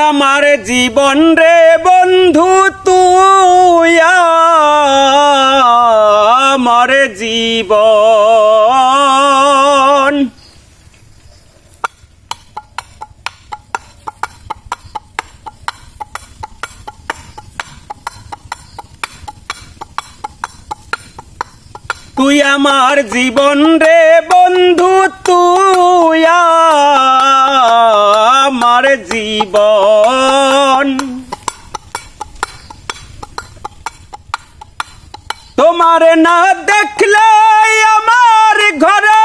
আমার জীবন রে বন্ধু তুই আমার জীবন তুই আমার জীবন রে বন্ধু তুই আমার জীবন তোমার না দেখলে আমার ঘরে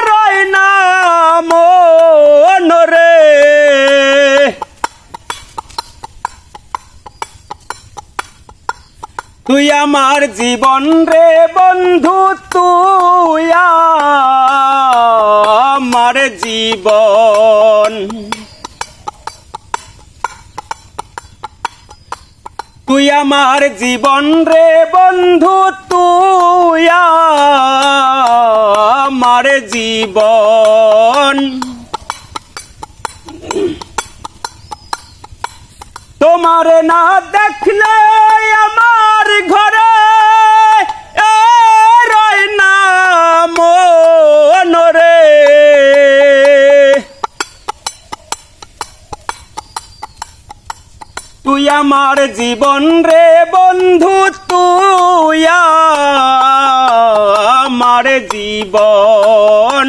রয় না মন রে তুই আমার জীবন রে বন্ধু তুই আমার জীবন তুই আমার জীবন রে বন্ধু তুই আমার জীবন তোমার না দেখলে আমার ঘরে রয় না মন রে তুই আমার জীবন রে বন্ধু তুই আমার জীবন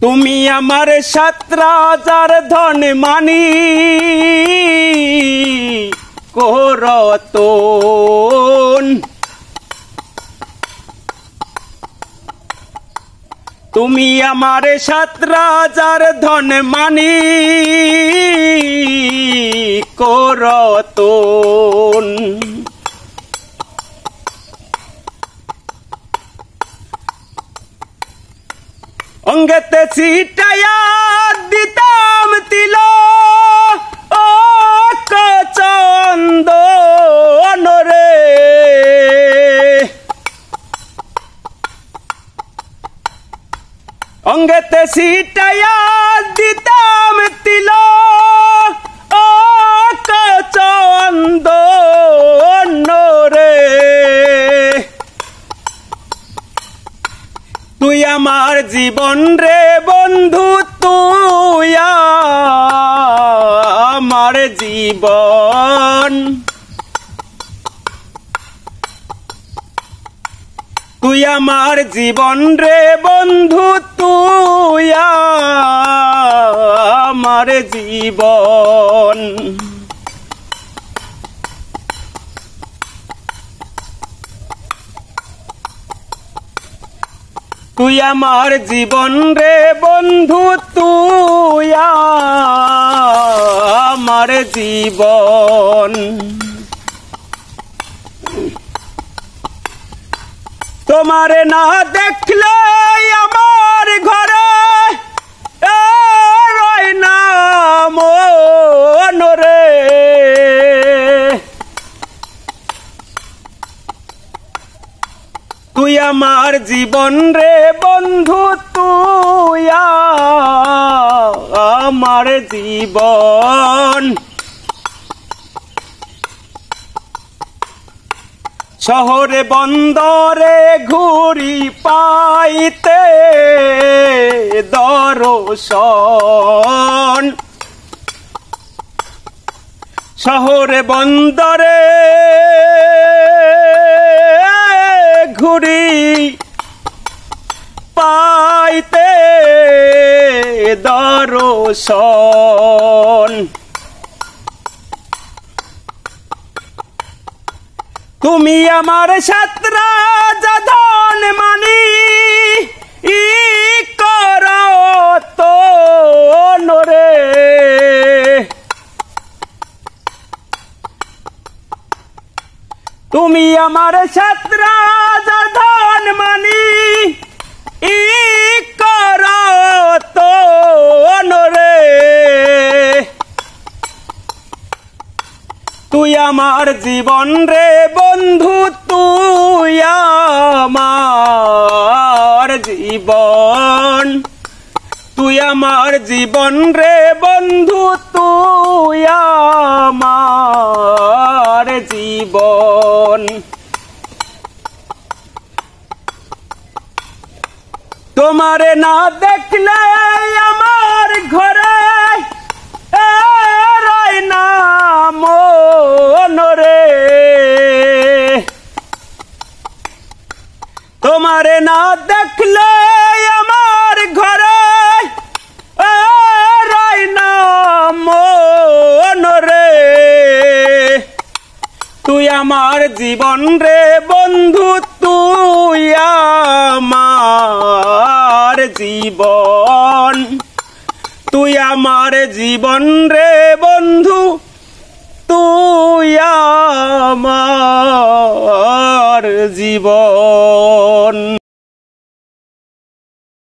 তুমি আমার 17,000 ধন মানি করতন তুমি আমার 17,000 ধন মানি করতন অঙ্গতে ছিটায়া দিতাম তিল ও চন্দন রে অঙ্গতে ছিটায়া দিতাম তিল ও চন্দন রে তুই আমার জীবন রে বন্ধু তুই আমার জীবন তুই আমার জীবন রে বন্ধু তুই আমার জীবন তুই আমার জীবন রে বন্ধু তুই আমার জীবন তোমার না দেখলে আমার ঘরে রয় না মন রে তুই আমার জীবন রে বন্ধু তুই আমার জীবন শহরে বন্দরে ঘুরি পাইতে দর্শন শহরে বন্দরে ঘুরি পাইতে দর্শন তুমি আমার 17,000 ধন মানি করতন রে তুমি আমার 17,000 ধন মানি করতন রে তুই আমার জীবন রে বন্ধু তুই আমার জীবন জীবন তুই আমার জীবন রে বন্ধু তুই আমার জীবন তোমারে না দেখলে আমার ঘরে রয় না মন রে তোমারে না দেখলে আমার ঘরে রয় না মন রে তুই আমার জীবন রে বন্ধু তুই আমার জীবন তুই আমার জীবন রে বন্ধু তুই আমার জীবন।